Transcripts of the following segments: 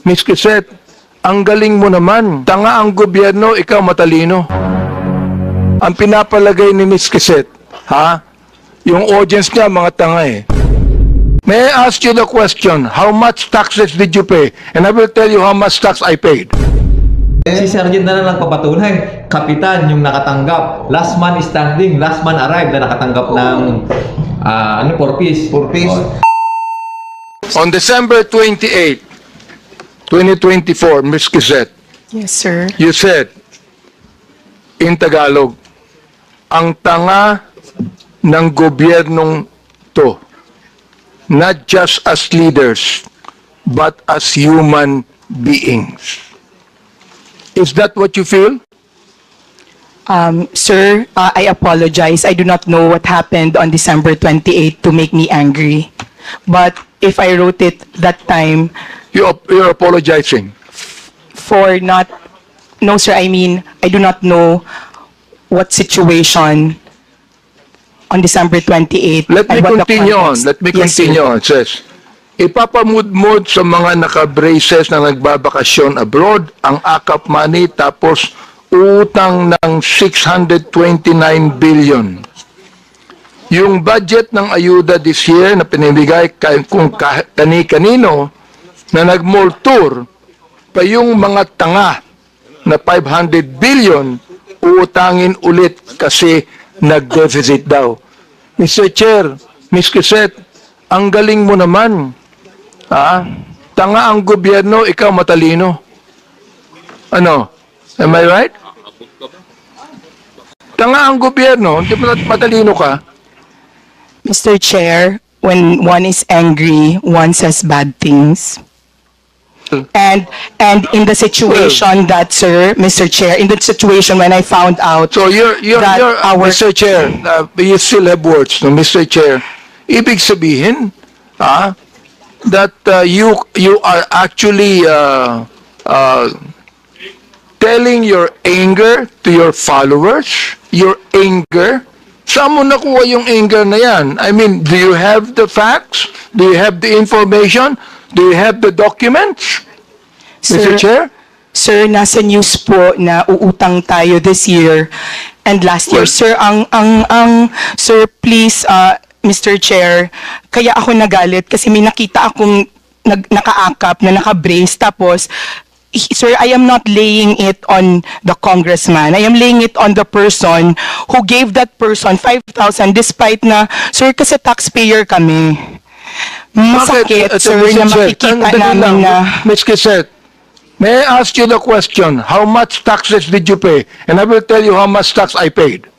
Miss Kiset, ang galing mo naman. Tanga ang gobyerno, ikaw matalino. Ang pinapalagay ni Miss Kiset, ha? Yung audience niya, mga tanga eh. May I ask you the question, how much taxes did you pay? And I will tell you how much tax I paid. Si Sergeant na lang papatunay, kapitan yung nakatanggap. Last man standing, last man arrived na nakatanggap ng 4 piece. 4 piece. On December 28, 2024, Ms. Kiset, Yes, sir. you said, in Tagalog, ang tanga ng gobyernong to, not just as leaders, but as human beings. Is that what you feel? Sir, I apologize. I do not know what happened on December 28 to make me angry. But if I wrote it that time You're apologizing. for not, no, sir, I mean, I do not know what situation on December 28. Let me and what the continue on. context. Let me Yes, sir. continue on. It says, ipapamudmod sa mga naka-braces na nagbabakasyon abroad ang AKAP money tapos utang ng 629 billion. Yung budget ng ayuda this year na pinibigay kung kani-kanino na nag-mall tour pa yung mga tanga na 500 billion uutangin ulit kasi nag-deficit daw. Mr. Chair, Ms. Kiset, ang galing mo naman. Ha? Tanga ang gobyerno, ikaw matalino. Ano? Am I right? Tanga ang gobyerno, hindi mo matalino ka. Mr. Chair, when one is angry, one says bad things. And in the situation that, sir, Mr. Chair, in the situation when I found out So that our Mr. Chair, you still have words, no, Mr. Chair. Ibig sabihin, that you are actually telling your anger to your followers, your anger. Saan mo nakuha yung anger na yan? I mean, do you have the facts? Do you have the information? Do you have the documents? Mr. Chair? Sir, nasa news po na uutang tayo this year and last year. Well- Sir, sir, please, Mr. Chair, kaya ako nagalit kasi may nakita akong nakaakap na naka-brace tapos sir, I am not laying it on the congressman. I am laying it on the person who gave that person 5,000 despite na, sir, kasi taxpayer kami. Masakit, sir, na makikita namin na... Ms. Kiset, may I ask you the question, how much taxes did you pay? And I will tell you how much tax I paid.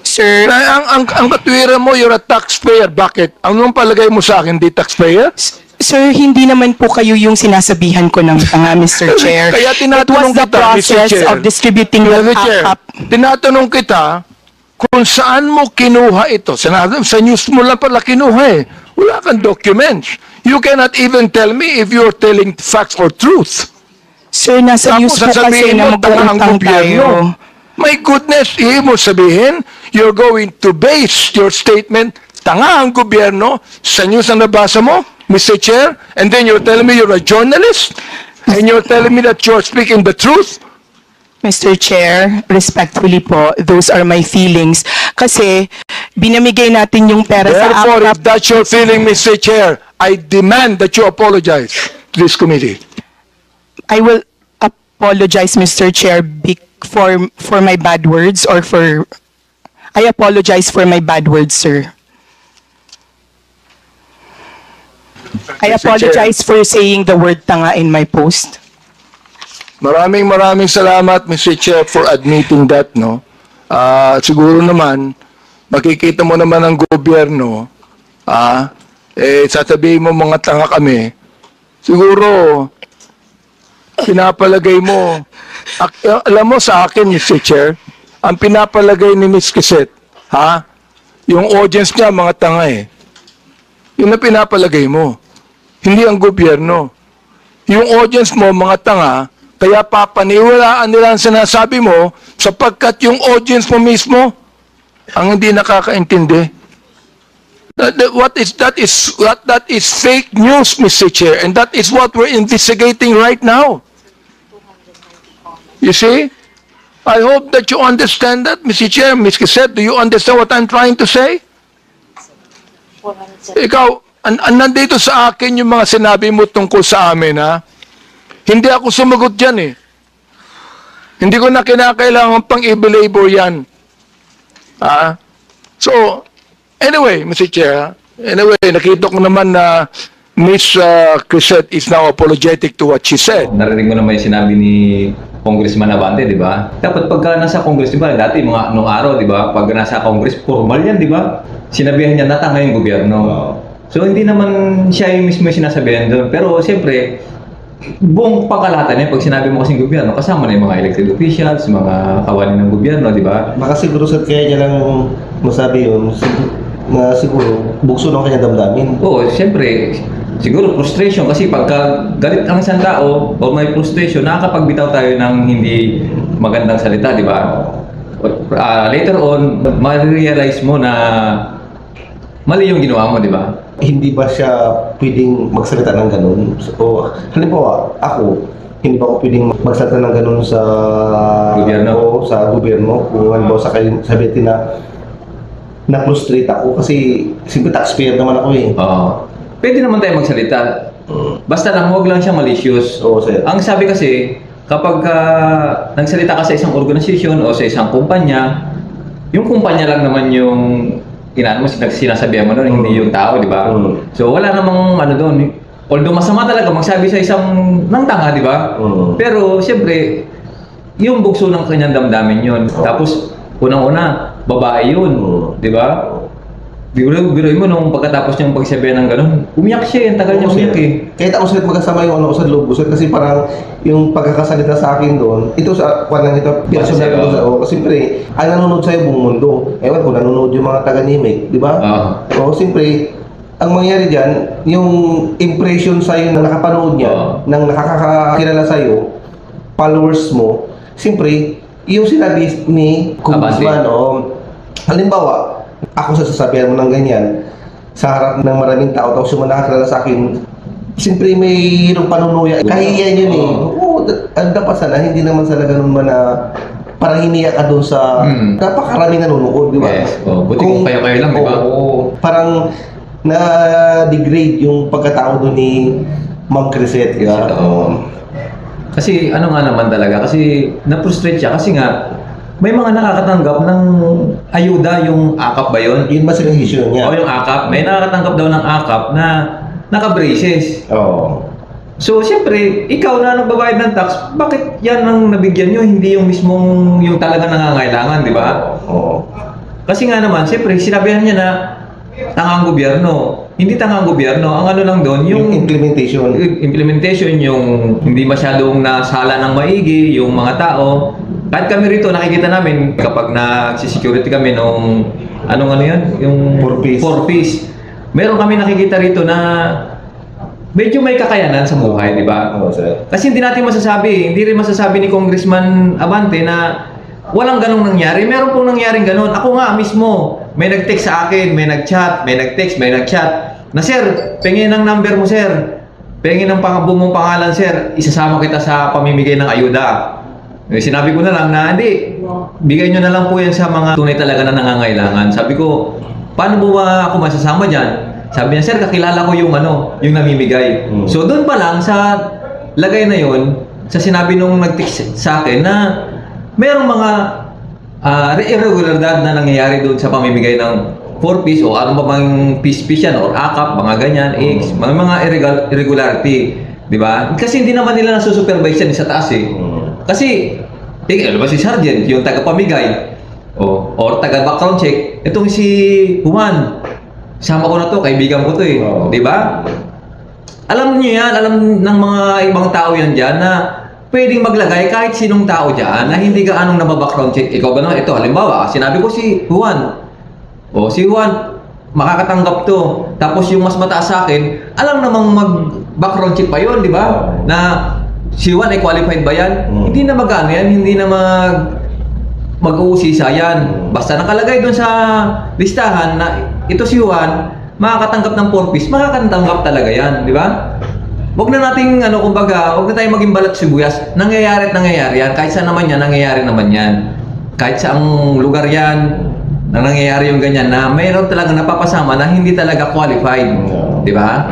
Sir, Ang katwiran mo, you're a taxpayer. Bakit? Anong palagay mo sa akin, di taxpayer? Sir, hindi naman po kayo yung sinasabihan ko ng tanga, Mr. Chair. Kaya It was tinatanong the kita, Mr. process Chair. of distributing the Mr. Chair, AKAP. tinatanong kita kung saan mo kinuha ito. Sa news mo lang pala kinuha eh. Wala kang documents. You cannot even tell me if you're telling facts or truth. Sir, nasa news po kasi sasabihin na mo, tanga ang mag-uutang gobyerno. tayo. My goodness, ibig mo sabihin, you're going to base your statement, tanga ang gobyerno, sa news na nabasa mo, Mr. Chair, and then you're telling me you're a journalist, and you're telling me that you're speaking the truth? Mr. Chair, respectfully po, those are my feelings. Kasi binamigay natin yung pera sa Therefore, AKAP. if that's your feeling, Mr. Chair, I demand that you apologize to this committee. I will apologize, Mr. Chair, for my bad words or for... I apologize for my bad words, sir. I Mr. apologize for saying the word tanga in my post. Maraming salamat, Mr. Chair, for admitting that, no? Siguro naman, makikita mo naman ang gobyerno, sasabihin mo mga tanga kami, siguro, pinapalagay mo, alam mo sa akin, Mr. Chair, ang pinapalagay ni Ms. Kiset, yung audience niya, mga tanga eh. Yun ang pinapalagay mo. Hindi ang gobyerno. Yung audience mo, mga tanga, kaya papaniwalaan nila ang sinasabi mo sapagkat yung audience mo mismo ang hindi nakakaintindi. That is fake news, Mr. Chair, and that is what we're investigating right now. You see? I hope that you understand that, Mr. Chair. Ms. Quezet, do you understand what I'm trying to say? Ikaw, nandito sa akin yung mga sinabi mo tungkol sa amin, ha? Hindi ako sumagot dyan, eh. Hindi ko na kinakailangan pang i-belabor yan. So, anyway, Mr. Chair, nakita ko naman na Ms. Quezet is now apologetic to what she said. Narinig mo naman yung sinabi ni Congressman Abante, di ba? Dapat pagka nasa Congress, di ba? Dati, nung araw, di ba? Pag nasa Congress, formal yan, di ba? Sinabihan niya, natanga yung gobyerno. So, hindi naman siya yung mismo yung sinasabihan doon. Pero, siyempre, buong pangkalahatan niya, pag sinabi mo kasing gobyerno, kasama na yung mga elected officials, mga kawani ng gobyerno, di ba? Baka siguro sa kaya niya lang masabi yun, na siguro bukso ng kanya damdamin. Oo, siyempre, siguro frustration kasi pagka galit ang isang tao o may frustration, nakakapagbitaw tayo ng hindi magandang salita, di ba? Later on, ma-realize mo na mali yung ginawa mo, di ba? Hindi ba siya pwedeng magsalita ng ganun? O, halimbawa, ako, hindi ba ako pwedeng magsalita ng ganun sa Gobyerno? O, sa gobyerno? Kung halimbawa sabihin na frustrate ako kasi siyempre taxpayer naman ako eh. Pwede naman tayo magsalita. Basta lang, huwag lang siya malicious. Oo, sir. Ang sabi kasi, kapag nagsalita ka sa isang organisasyon o sa isang kumpanya, yung kumpanya lang naman yung sinasabihan mo doon, hindi yung tao, di ba? So, wala namang ano doon. Although masama talaga magsabi sa isang nang tanga, di ba? Pero, siyempre, yung bugso ng kanyang damdamin yun. Tapos, unang-una, babae yun, di ba? Biruin mo nung pagkatapos niyang pagsabihan ng ganun, umiyak siya, yung tagal niya umiyak eh. Kahit ako sir, magkasama yung ano ko sa loob ko sir, kasi parang yung pagkakasalita sa akin doon, ito sa kwan lang ito, personal ko sa o, siyempre, ay nanonood sa'yo buong mundo. Ewan ko, nanonood yung mga taga-Nimik, di ba? O, siyempre, ang mangyari dyan, yung impression sa'yo na nakapanood niya, nang nakakakilala sa'yo, followers mo, siyempre, yung sinabi ni Congressman, halimbawa, ako sasabihan mo ng ganyan sa harap ng maraming tao, tapos yung mga nakakilala sa akin, siyempre mayroong panunuya. Kahihiyan yun eh. Oo, dapat sana, hindi naman sana ganun man na parang hiniya ka doon sa napakaraming nanonood, di ba? Yes. Buti kung kayo-kayo lang, di ba? Oo. Parang na-degrade yung pagkatao doon ni Ma'am Quezet. Kasi ano nga naman talaga, kasi na-frustrate siya kasi nga may mga nakakatanggap ng ayuda, yung AKAP ba yun? Yun ba silang issue niya? O yung AKAP, may nakakatanggap daw ng AKAP na naka-braces. So, siyempre, ikaw na nagbabayad ng tax, bakit yan ang nabigyan nyo, hindi yung mismong yung talaga nangangailangan, di ba? Kasi nga naman, siyempre, sinabihan niya na tangang gobyerno. Hindi tangang gobyerno, ang ano lang doon, yung implementation, yung hindi masyadong nasala ng maigi, yung mga tao. Kahit kami rito, nakikita namin kapag nagsisecurity kami nung, ano yan? Yung 4 piece. Meron kami nakikita rito na medyo may kakayanan sa buhay, di ba? Kasi hindi natin masasabi, hindi rin masasabi ni Congressman Abante na walang ganong nangyari. Meron pong nangyaring ganon. Ako nga mismo, may nag-text sa akin, may nag-chat, may nag-text, may nag-chat. Na sir, pengin ng number mo sir. Pengin ng buong pangalan sir. Isasama kita sa pamimigay ng ayuda. Sinabi ko na lang na hindi, bigay nyo na lang po yan sa mga tunay talaga na nangangailangan. Sabi ko, paano mo ba ako masasama dyan? Sabi niya, sir, kakilala ko yung yung namimigay. So doon pa lang sa lagay na yun, sa sinabi nung nag-text sa akin na merong mga irregularidad na nangyayari doon sa pamimigay ng 4-piece o ano ba bang piece yan or AKAP, mga ganyan, X, mga irregularity, di ba? Kasi hindi naman nila nasusupervise yan sa taas eh. Kasi, ano ba si Sergeant, yung taga-pamigay, or taga-background check, itong si Juan, sama ko na to, kaibigan ko to eh, di ba? Alam niyo yan, alam ng mga ibang tao yan dyan na pwedeng maglagay kahit sinong tao dyan na hindi ka anong nababackground check. Ikaw ba naman, ito, halimbawa, sinabi ko si Juan, si Juan, makakatanggap to. Tapos yung mas mataas sa akin, alam namang mag-background check pa yun, di ba? Na si Juan ay qualified ba yan? Hindi na mag-ano yan, hindi na mag-uusisa yan. Basta nakalagay doon sa listahan na ito si Juan makakatanggap ng 4 piece, makakatanggap talaga yan, di ba? Huwag na nating, kumbaga, huwag na tayong maging balat sibuyas. Nangyayari at nangyayari yan. Kahit saan naman yan, nangyayari naman yan. Kahit saang lugar yan, na nangyayari yung ganyan na mayroon talaga napapasama na hindi talaga qualified. Di ba?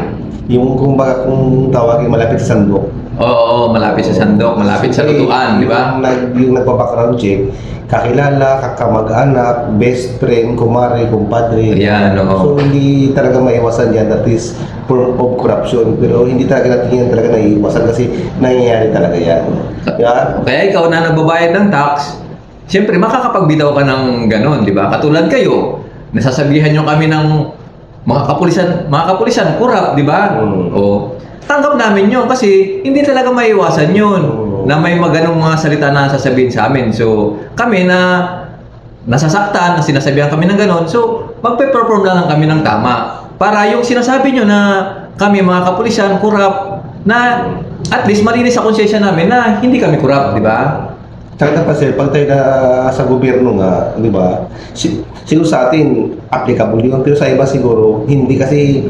Yung kumbaga kung tawagin malapit sa sandok. Oo, malapit sa sandok, malapit sa lutuan, di ba? Yung nagpa-background check, kakilala, kakamag-anak, best friend, kumare, kumpadre. Ayan, oo. So hindi talaga maiwasan yan, that is form of corruption. Pero hindi talaga natin yan talaga naiiwasan kasi nangyayari talaga yan. Kaya ikaw na nagbabayad ng tax, siyempre makakapagbitaw ka ng ganon, di ba? Katulad kayo, nasasabihan nyo kami ng mga kapulisan, kurap, di ba? O, tanggap namin yun kasi hindi talaga maiwasan yun na may maganong mga salita na sasabihin sa amin. So, kami na nasasaktan, na sinasabihan kami ng ganon, so, magpe-perform lang kami ng tama. Para yung sinasabi nyo na kami mga kapulisan, kurap, na at least malinis sa konsensya namin na hindi kami kurap, di ba? Tsaka pa sir, pag tayo na sa gobyerno nga, di ba, siguro sa atin, applicable yun. Pero sa iba siguro, hindi kasi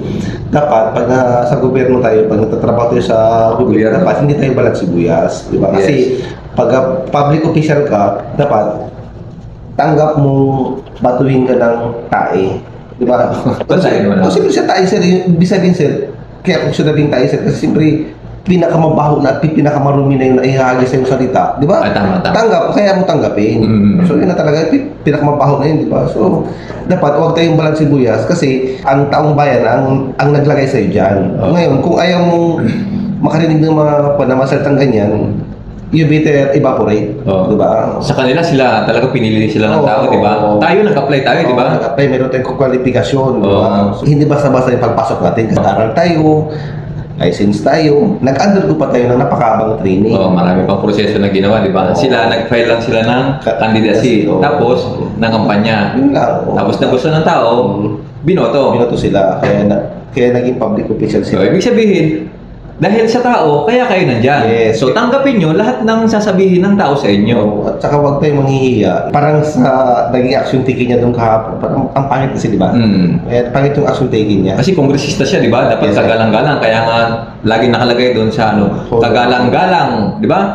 dapat pag sa gobyerno tayo, pag nagtatrabaho tayo sa gobyerno, dapat hindi tayo balat sibuyas. Di ba? Kasi pag public official ka, dapat tanggap mo batuhin ka ng tae. Di ba? Kasi siya tae sir, ibig sabihin sir, kaya kung siya nabing tae sir, kasi siyempre, pinakamabaho na at pinakamarumi na yung naihahagis sa yung salita, di ba? Tama. Tanggap, kaya mo tanggapin. So yun na talaga, pinakamabaho na yun, di ba? So dapat huwag tayong balang sibuyas kasi ang taong bayan ang naglagay sa iyo dyan. Ngayon, kung ayaw mo makarinig ng mga panamasaltang ganyan, you better evaporate, di ba? Sa kanila sila, talaga pinili sila ng tao, di ba? Tayo, nag-apply tayo, di ba? Nag-apply, meron tayong kwalifikasyon, di ba? So, hindi basta-basta yung pagpasok natin, mag-aral tayo, license tayo, nag-undergo pa tayo ng napakabang training. Marami pang proseso na ginawa, di ba? Sila, nag-file lang sila ng candidacy, tapos ng kampanya. Yun lang. Tapos nagusto ng tao, binoto. Binoto sila, kaya naging public official So, sila. ibig sabihin, dahil sa tao, kaya kayo nandyan. Yes. So, tanggapin nyo lahat ng sasabihin ng tao sa inyo. At saka huwag tayong manghihiya. Parang sa naging action taking niya doon kahapon, parang ang pangit kasi, di ba? Kaya pangit yung action taking niya. Kasi kongresista siya, di ba? Dapat Yes, kagalang-galang. Kaya nga, lagi nakalagay doon sa kagalang-galang, di ba?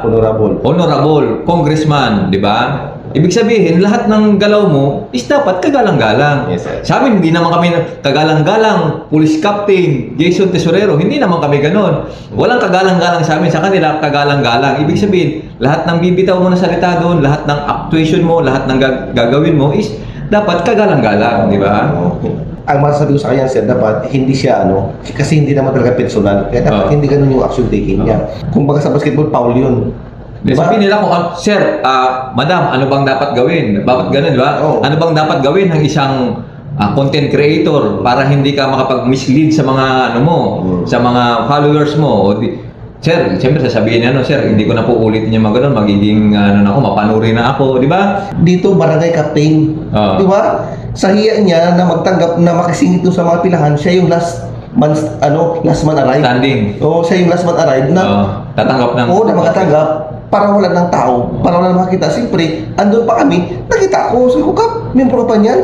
Honorable congressman, di ba? Ibig sabihin, lahat ng galaw mo is dapat kagalang-galang. Yes, sir. Sa amin, hindi naman kami kagalang-galang, police captain, Jason Tesorero, hindi naman kami ganon. Walang kagalang-galang sa amin, sa kanila kagalang-galang. Ibig sabihin, lahat ng bibitaw mo na salita doon, lahat ng actuation mo, lahat ng gagawin mo is dapat kagalang-galang, di ba? Ang masasabi ko sa kanya, sir, dapat hindi siya kasi hindi naman talaga personal. Kaya dapat hindi ganun yung action taking niya. Kung baga sa basketball, foul yun. Diba? Sabihin nila kung, sir, madam, ano bang dapat gawin? Bakit ganun, di ba? Oh. Ano bang dapat gawin ng isang content creator para hindi ka makapag-mislead sa mga sa mga followers mo? Sir, siyempre sasabihin niya, sir, hindi ko na po ulitin yung mga ganun, magiging mapanuri na ako, di ba? Dito, barangay captain. Di ba? Sa hiya niya na magtanggap na makisingit doon sa mga pilahan, siya yung last man arrive. Standing. Siya yung last man arrive na tatanggap ng na makatanggap para wala ng tao, para wala makita. Siyempre, andun pa kami, nakita ko, sabi ko, Kap, membro pa niyan.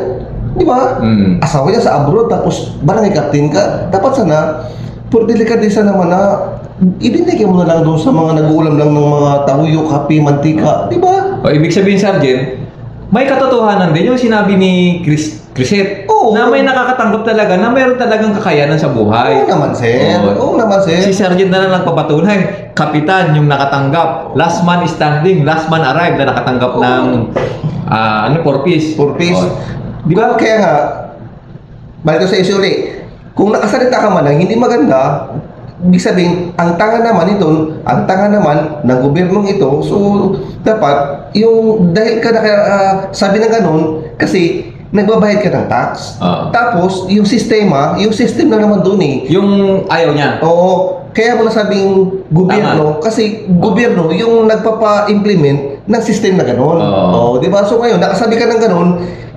Di ba? Asawa niya sa abroad, tapos barangay captain ka. Dapat sana, por delikadesa naman na ibinigay mo na lang doon sa mga nag-uulam lang ng mga tahuyo, kape, mantika. Di ba? Ibig sabihin, Sergeant, may katotohanan din yung sinabi ni Crisette na may nakakatanggap talaga na mayroon talagang kakayanan sa buhay. Oo naman, sir. Oo naman, sir. Si Sergeant na lang nagpapatunay. Kapitan yung nakatanggap. Last man standing, last man arrived na nakatanggap ng 4 piece. 4 piece. Di ba? Kaya nga, balik sa issue ulit, kung nakasalita ka man lang, hindi maganda, ibig sabihin, ang tanga naman ng gobyernong ito, so dapat, dahil ka sabi ng ganun, kasi nagbabayad ka ng tax. Tapos, yung system na naman doon Yung ayaw niya. Oo. Kaya mo nasabing gobyerno, kasi gobyerno yung nagpapa-implement ng system na ganun. Di ba? So ngayon, nakasabi ka ng ganun,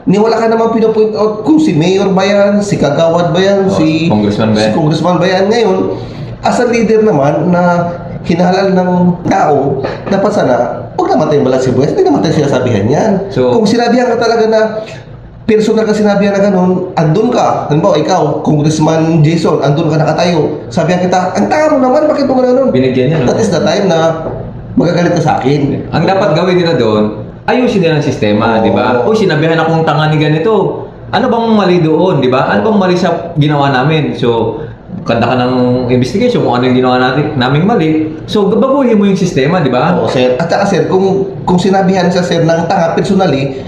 wala ka naman pinapoint out kung si mayor ba yan, si kagawad ba yan, si congressman ba yan. Ngayon, as a leader naman na hinahalal ng tao, dapat sana, huwag naman tayong balat sibuyas, hindi naman tayo sinasabihan yan. So, kung sinabihan ka talaga na personal ka sinabi na ganun, andun ka. Halimbawa, ikaw, Congressman Jason, andun ka nakatayo. Sabihan kita, ang tanga mo naman, bakit mo ganun? Binigyan niya, no? That is the time na magagalit ka sa akin. Ang dapat gawin nila doon, ayusin nila ang sistema, di ba? O sinabihan akong tanga ni ganito. Ano bang mali doon, di ba? Ano bang mali sa ginawa namin? So, kanda ka ng investigation kung ano yung ginawa naming mali. So, baguhin mo yung sistema, di ba? Oo, sir. At saka, sir, kung sinabihan siya, sir, ng tanga personally,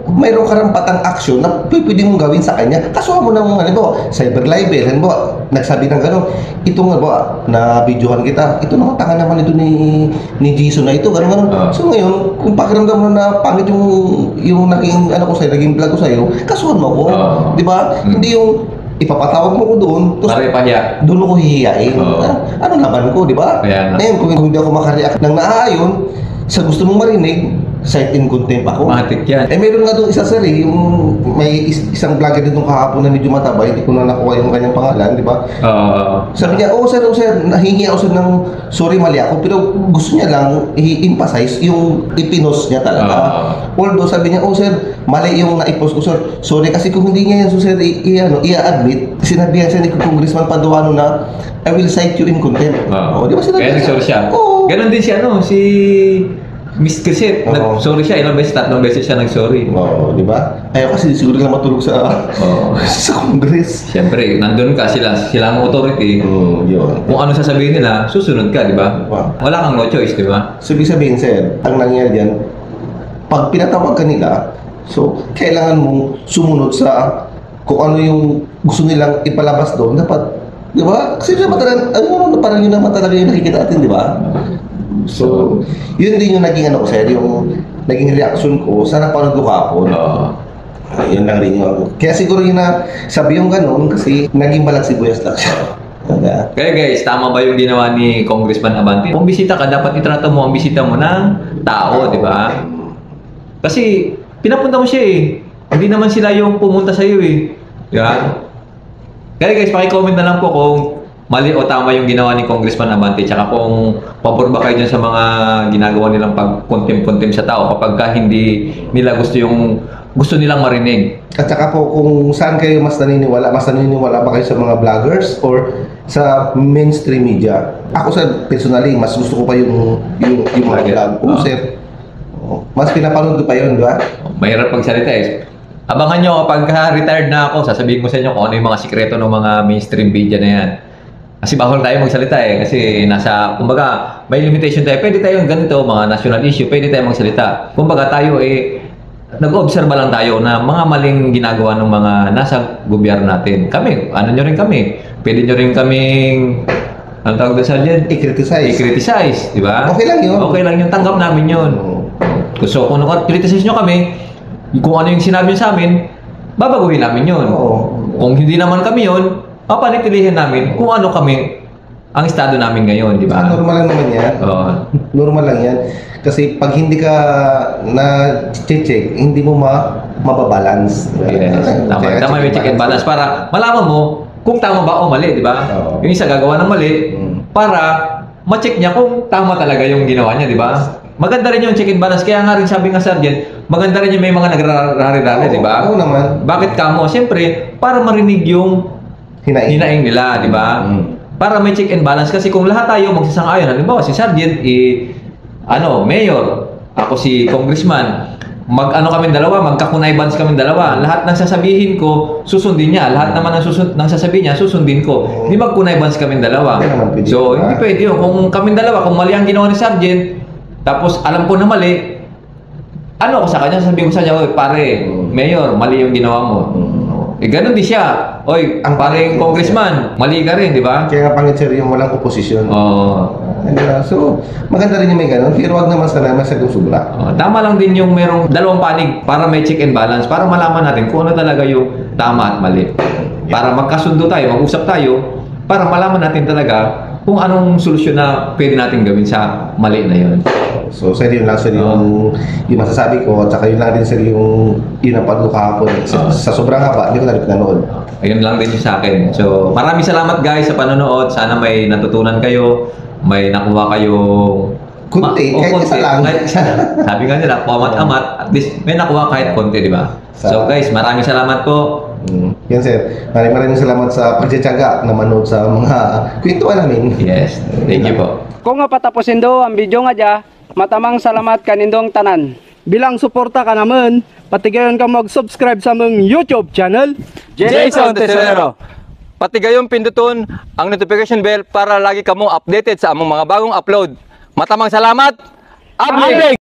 mayroong karampatang aksyon na pwede mong gawin sa kanya. Kasuhan mo ng, halimbawa, cyber libel, halimbawa, nagsabi ng gano'n, ito nga ba, na videohan kita, ito naman, tanga naman ito ni Jason na ito, gano'n. So ngayon, kung pakiramdam mo na pangit yung naging, naging vlog ko sa'yo, kasuhan mo ko, di ba? Hindi yung ipapatawag mo ko doon, Para ipahiya. doon ako hihiyain. Ano naman ko, di ba? Kaya na. Ngayon, kung hindi ako makareact ng naaayon, sa gusto mong marinig, cite in contempt ako. Matik yan. Meron nga doon isa, sir, yung may isang vlogger din kahapon na medyo mataba, hindi ko na nakuha yung kanyang pangalan, di ba? Sabi niya, oh sir, nahingi ako sir ng sorry, mali ako, pero gusto niya lang i-emphasize yung ipinos niya talaga. Although sabi niya, oh sir, mali yung na-post ko, sir. Sorry, kasi kung hindi niya yan, so sir, i-admit, sinabihan siya ni Congressman Paduano na, I will cite you in contempt. Di ba sinabi Kaya nag-sorry siya. Ganon din si Miss Crisip, sorry siya, ilang beses, 3 beses siya nag-sorry. Di ba? Ayaw kasi siguro lang matulog sa Congress. Siyempre, nandun ka, sila ang authority. Yun. Kung ano sasabihin nila, susunod ka, di ba? Wala kang no choice, di ba? So, ibig sabihin, sir, ang nangyari dyan, pag pinatawag ka nila, so, kailangan mong sumunod sa kung ano yung gusto nilang ipalabas doon. Dapat, di ba? Kasi naman talaga, parang yun naman talaga yung nakikita natin, di ba? So, yun din yung naging sir, yung naging reaction ko sa napanood ko kahapon. Yun lang rin yung kaya siguro yun na sabi yung ganun kasi naging balag sibuyas lang siya. Kaya guys, tama ba yung ginawa ni Congressman Abante? Kung bisita ka, dapat itrato mo ang bisita mo ng tao, di ba? Kasi pinapunta mo siya eh. Hindi naman sila yung pumunta sa iyo eh. Di ba? Kaya guys, paki-comment na lang po kung mali o tama yung ginawa ni Congressman Abante, tsaka kung pabor ba kayo dyan sa mga ginagawa nilang pag-contempt sa tao kapag ka hindi nila gusto nilang marinig. At saka po kung saan kayo mas naniniwala ba kayo sa mga vloggers or sa mainstream media? Ako sir, personally, mas gusto ko pa yung mga vlog. Sir, mas pinapanood ko pa yun, di ba? Mahirap pagsalita eh. Abangan nyo, pagka retired na ako, sasabihin ko sa inyo kung ano yung mga sikreto ng mga mainstream media na yan. Kasi bawal tayo magsalita eh. Kasi kumbaga, may limitation tayo. Pwede tayong ganito, mga national issue, pwede tayong magsalita. Kumbaga tayo nag-obserba lang tayo na mga maling ginagawa ng mga nasa gobyerno natin. Kami, nyo rin kami. Pwede nyo rin kaming, ano tawag doon sa dyan? I-criticize, di ba? Okay lang yun. Okay lang yun. Tanggap namin yun. So, kung criticize nyo kami, kung ano yung sinabi nyo sa amin, babaguhin namin yun. Kung hindi naman kami yun, papanitilihin namin kung ano kami ang estado namin ngayon, di ba? Normal lang naman yan. Normal lang yan. Kasi pag hindi ka na-check, hindi mo mababalance. Yes. Tama yung check and balance para malaman mo kung tama ba o mali, di ba? Yung isa gagawa ng mali para ma-check niya kung tama talaga yung ginawa niya, di ba? Maganda rin yung check and balance. Kaya nga rin sabi nga Sergeant, maganda rin yung may mga nagrarari-rari, di ba? Oo naman. Bakit kamo? Siyempre, para marinig yung hinaing nila, di ba? Para may check and balance. Kasi kung lahat tayo magsasang-ayon, halimbawa si Sergeant, mayor, ako si congressman, kami dalawa, magkakunaybans kami dalawa. Lahat ng sasabihin ko, susundin niya. Lahat naman ng sasabihin niya, susundin ko. Hindi magkunaybans kami dalawa. So, hindi pwede yun. Kung kami dalawa, kung mali ang ginawa ni Sergeant, tapos alam ko na mali, ano ko sa kanya, sasabihin ko sa kanya, pare, mayor, mali yung ginawa mo. Ganun din siya. Oy, ang pareng congressman, mali ka rin, di ba? Kaya nga pangit sir yung walang oposisyon. So, maganda rin yung may ganun. Pero wag naman sana masyadong sobra. Tama lang din yung merong dalawang panig para may check and balance, para malaman natin kung ano talaga yung tama at mali. Para magkasundo tayo, mag-usap tayo, para malaman natin talaga kung anong solusyon na pwede natin gawin sa mali na yun. So, sir, yun lang sir yung masasabi ko at saka yun lang din sir yung napag ko kahapon. Sa sobrang haba, hindi ko na rin pinanood. Ayun lang din yung sa akin. So, maraming salamat guys sa panonood. Sana may natutunan kayo, may nakuha kayong Kunti, kahit konti. isa lang. Sabi nga nila, pamat-amat, at least may nakuha kahit konti, di ba? So guys, maraming salamat po. Yan sir, maraming salamat sa pagtsatsaga na manood sa mga kwentuhan namin. Yes, thank you po. Kung nga patapusin do ang video nga dya, matamang salamat kanindong tanan. Bilang suporta ka naman, patigayon ka mag-subscribe sa mong YouTube channel. Jason Tesorero. Pati gayong pinduton ang notification bell para lagi kamo updated sa among mga bagong upload. Matamang salamat. Upload!